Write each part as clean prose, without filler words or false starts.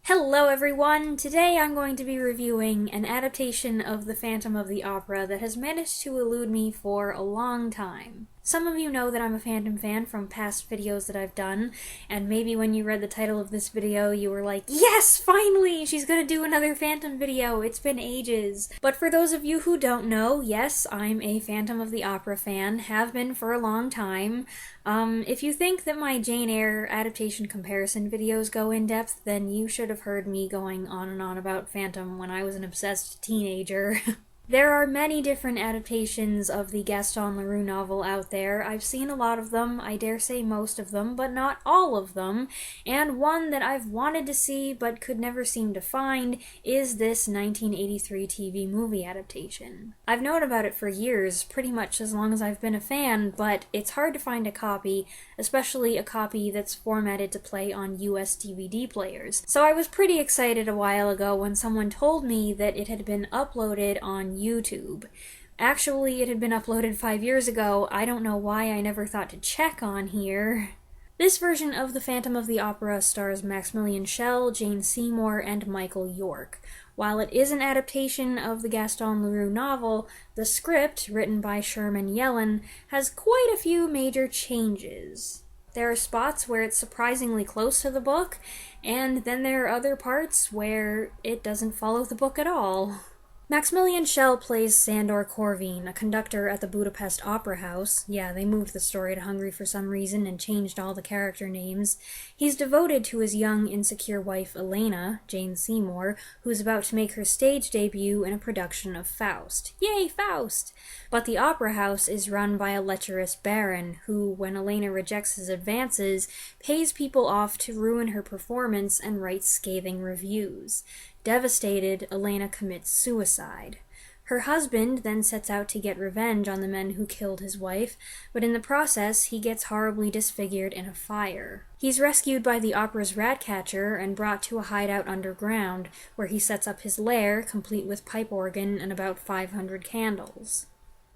Hello everyone! Today I'm going to be reviewing an adaptation of the Phantom of the Opera that has managed to elude me for a long time. Some of you know that I'm a Phantom fan from past videos that I've done, and maybe when you read the title of this video you were like, yes, finally! She's gonna do another Phantom video! It's been ages! But for those of you who don't know, yes, I'm a Phantom of the Opera fan, have been for a long time. If you think that my Jane Eyre adaptation comparison videos go in depth, then you should have heard me going on and on about Phantom when I was an obsessed teenager. There are many different adaptations of the Gaston Leroux novel out there. I've seen a lot of them, I dare say most of them, but not all of them, and one that I've wanted to see but could never seem to find is this 1983 TV movie adaptation. I've known about it for years, pretty much as long as I've been a fan, but it's hard to find a copy, especially a copy that's formatted to play on US DVD players. So I was pretty excited a while ago when someone told me that it had been uploaded on YouTube. Actually, it had been uploaded 5 years ago. I don't know why I never thought to check on here. This version of The Phantom of the Opera stars Maximilian Schell, Jane Seymour, and Michael York. While it is an adaptation of the Gaston Leroux novel, the script, written by Sherman Yellen, has quite a few major changes. There are spots where it's surprisingly close to the book, and then there are other parts where it doesn't follow the book at all. Maximilian Schell plays Sandor Corvine, a conductor at the Budapest Opera House. Yeah, they moved the story to Hungary for some reason and changed all the character names. He's devoted to his young, insecure wife Elena, Jane Seymour, who's about to make her stage debut in a production of Faust. Yay, Faust! But the opera house is run by a lecherous baron, who, when Elena rejects his advances, pays people off to ruin her performance and writes scathing reviews. Devastated, Elena commits suicide. Her husband then sets out to get revenge on the men who killed his wife, but in the process he gets horribly disfigured in a fire. He's rescued by the opera's rat catcher and brought to a hideout underground, where he sets up his lair, complete with pipe organ and about 500 candles.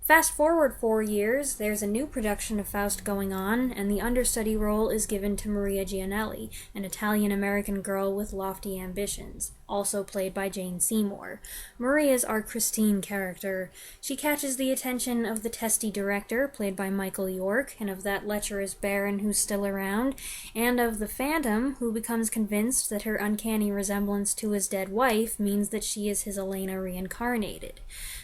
Fast forward 4 years, there's a new production of Faust going on, and the understudy role is given to Maria Gianelli, an Italian-American girl with lofty ambitions, also played by Jane Seymour. Maria's our Christine character. She catches the attention of the testy director, played by Michael York, and of that lecherous baron who's still around, and of the Phantom, who becomes convinced that her uncanny resemblance to his dead wife means that she is his Elena reincarnated.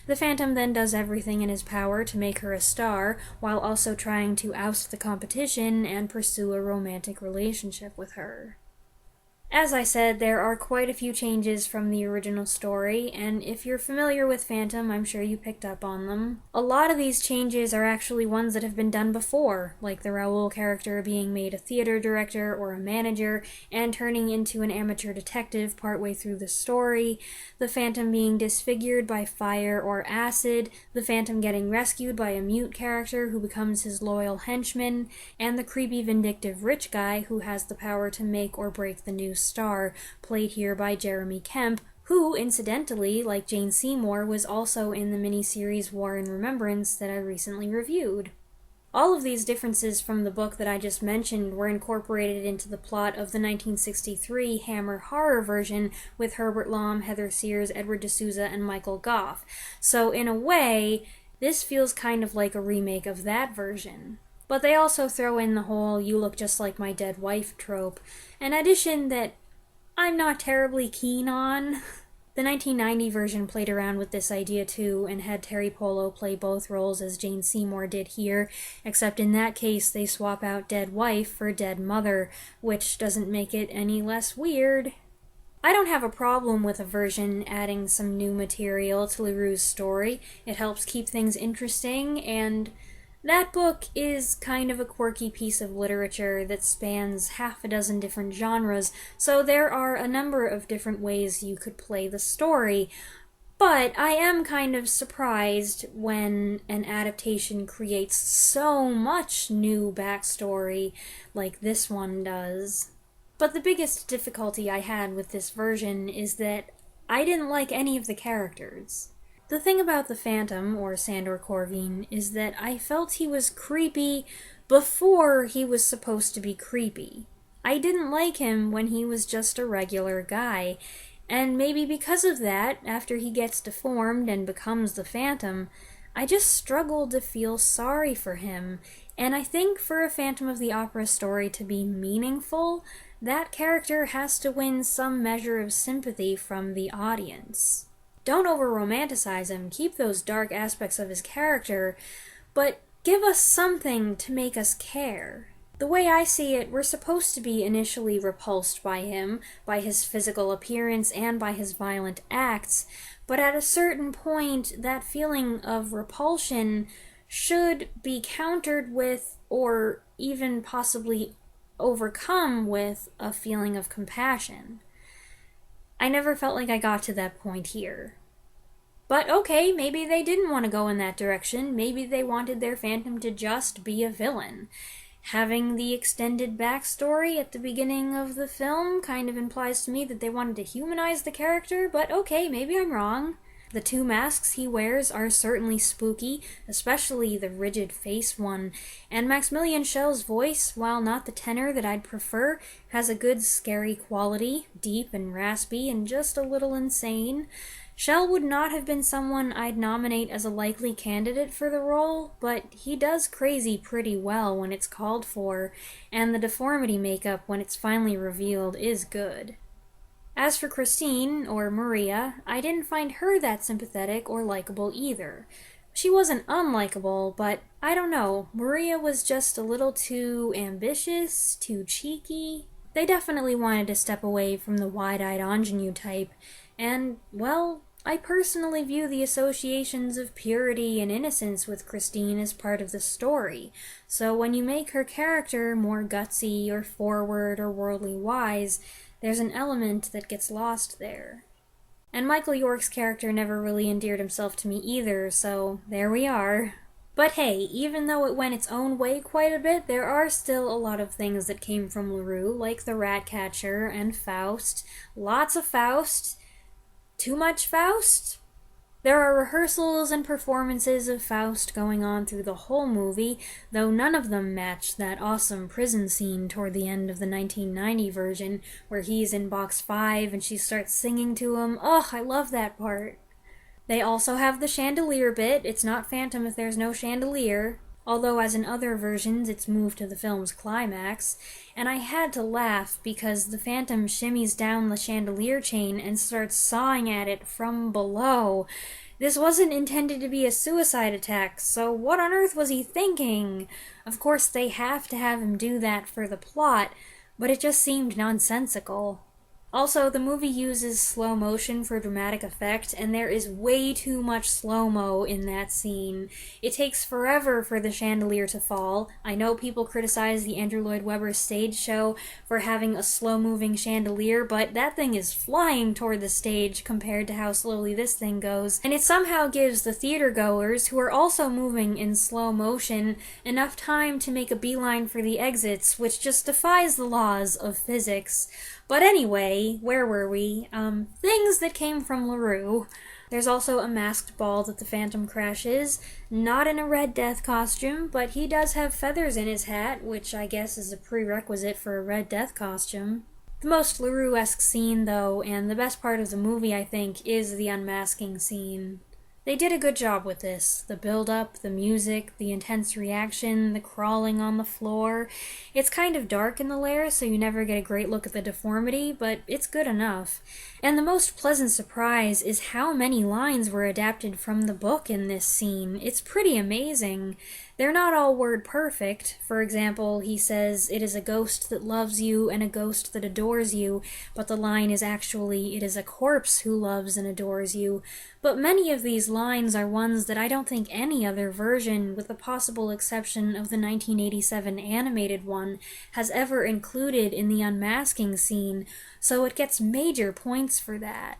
The Phantom then does everything in his power to make her a star, while also trying to oust the competition and pursue a romantic relationship with her. As I said, there are quite a few changes from the original story, and if you're familiar with Phantom, I'm sure you picked up on them. A lot of these changes are actually ones that have been done before, like the Raoul character being made a theater director or a manager, and turning into an amateur detective partway through the story, the Phantom being disfigured by fire or acid, the Phantom getting rescued by a mute character who becomes his loyal henchman, and the creepy vindictive rich guy who has the power to make or break the new star, played here by Jeremy Kemp, who, incidentally, like Jane Seymour, was also in the miniseries War and Remembrance that I recently reviewed. All of these differences from the book that I just mentioned were incorporated into the plot of the 1963 Hammer horror version with Herbert Lom, Heather Sears, Edward D'Souza, and Michael Goff. So in a way, this feels kind of like a remake of that version. But they also throw in the whole "you look just like my dead wife" trope, an addition that I'm not terribly keen on. The 1990 version played around with this idea too, and had Terry Polo play both roles as Jane Seymour did here, except in that case they swap out dead wife for dead mother, which doesn't make it any less weird. I don't have a problem with a version adding some new material to Leroux's story. It helps keep things interesting, and that book is kind of a quirky piece of literature that spans half a dozen different genres, so there are a number of different ways you could play the story. But I am kind of surprised when an adaptation creates so much new backstory like this one does. But the biggest difficulty I had with this version is that I didn't like any of the characters. The thing about the Phantom, or Sandor Corvine, is that I felt he was creepy before he was supposed to be creepy. I didn't like him when he was just a regular guy, and maybe because of that, after he gets deformed and becomes the Phantom, I just struggled to feel sorry for him, and I think for a Phantom of the Opera story to be meaningful, that character has to win some measure of sympathy from the audience. Don't over-romanticize him, keep those dark aspects of his character, but give us something to make us care. The way I see it, we're supposed to be initially repulsed by him, by his physical appearance and by his violent acts, but at a certain point, that feeling of repulsion should be countered with, or even possibly overcome with, a feeling of compassion. I never felt like I got to that point here. But okay, maybe they didn't want to go in that direction, maybe they wanted their Phantom to just be a villain. Having the extended backstory at the beginning of the film kind of implies to me that they wanted to humanize the character, but okay, maybe I'm wrong. The two masks he wears are certainly spooky, especially the rigid face one, and Maximilian Schell's voice, while not the tenor that I'd prefer, has a good scary quality, deep and raspy and just a little insane. Schell would not have been someone I'd nominate as a likely candidate for the role, but he does crazy pretty well when it's called for, and the deformity makeup when it's finally revealed is good. As for Christine, or Maria, I didn't find her that sympathetic or likable either. She wasn't unlikable, but I don't know, Maria was just a little too ambitious, too cheeky. They definitely wanted to step away from the wide-eyed ingenue type, and, well, I personally view the associations of purity and innocence with Christine as part of the story, so when you make her character more gutsy or forward or worldly wise, there's an element that gets lost there. And Michael York's character never really endeared himself to me either, so there we are. But hey, even though it went its own way quite a bit, there are still a lot of things that came from LaRue, like the Ratcatcher and Faust. Lots of Faust. Too much Faust? There are rehearsals and performances of Faust going on through the whole movie, though none of them match that awesome prison scene toward the end of the 1990 version, where he's in box 5 and she starts singing to him. Oh, I love that part. They also have the chandelier bit. It's not Phantom if there's no chandelier, although as in other versions it's moved to the film's climax, and I had to laugh because the Phantom shimmies down the chandelier chain and starts sawing at it from below. This wasn't intended to be a suicide attack, so what on earth was he thinking? Of course they have to have him do that for the plot, but it just seemed nonsensical. Also, the movie uses slow motion for dramatic effect, and there is way too much slow-mo in that scene. It takes forever for the chandelier to fall. I know people criticize the Andrew Lloyd Webber stage show for having a slow-moving chandelier, but that thing is flying toward the stage compared to how slowly this thing goes, and it somehow gives the theater-goers, who are also moving in slow motion, enough time to make a beeline for the exits, which just defies the laws of physics. But anyway, where were we? Things that came from LaRue. There's also a masked ball that the Phantom crashes, not in a Red Death costume, but he does have feathers in his hat, which I guess is a prerequisite for a Red Death costume. The most LaRue-esque scene, though, and the best part of the movie, I think, is the unmasking scene. They did a good job with this. The build-up, the music, the intense reaction, the crawling on the floor. It's kind of dark in the lair, so you never get a great look at the deformity, but it's good enough. And the most pleasant surprise is how many lines were adapted from the book in this scene. It's pretty amazing. They're not all word perfect. For example, he says, "It is a ghost that loves you and a ghost that adores you," but the line is actually, "It is a corpse who loves and adores you." But many of these lines are ones that I don't think any other version, with the possible exception of the 1987 animated one, has ever included in the unmasking scene, so it gets major points for that.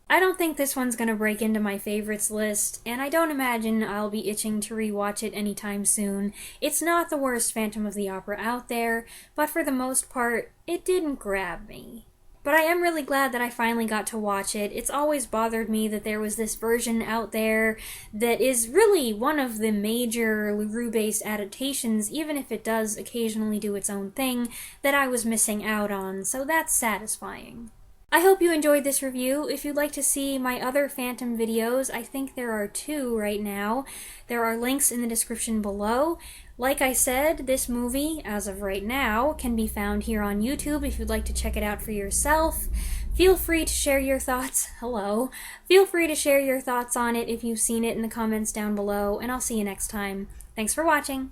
I don't think this one's gonna break into my favorites list, and I don't imagine I'll be itching to rewatch it anytime soon. It's not the worst Phantom of the Opera out there, but for the most part, it didn't grab me. But I am really glad that I finally got to watch it. It's always bothered me that there was this version out there that is really one of the major LaRue-based adaptations, even if it does occasionally do its own thing, that I was missing out on, so that's satisfying. I hope you enjoyed this review. If you'd like to see my other Phantom videos, I think there are 2 right now. There are links in the description below. Like I said, this movie, as of right now, can be found here on YouTube if you'd like to check it out for yourself. Feel free to share your thoughts. Hello. Feel free to share your thoughts on it if you've seen it in the comments down below, and I'll see you next time. Thanks for watching.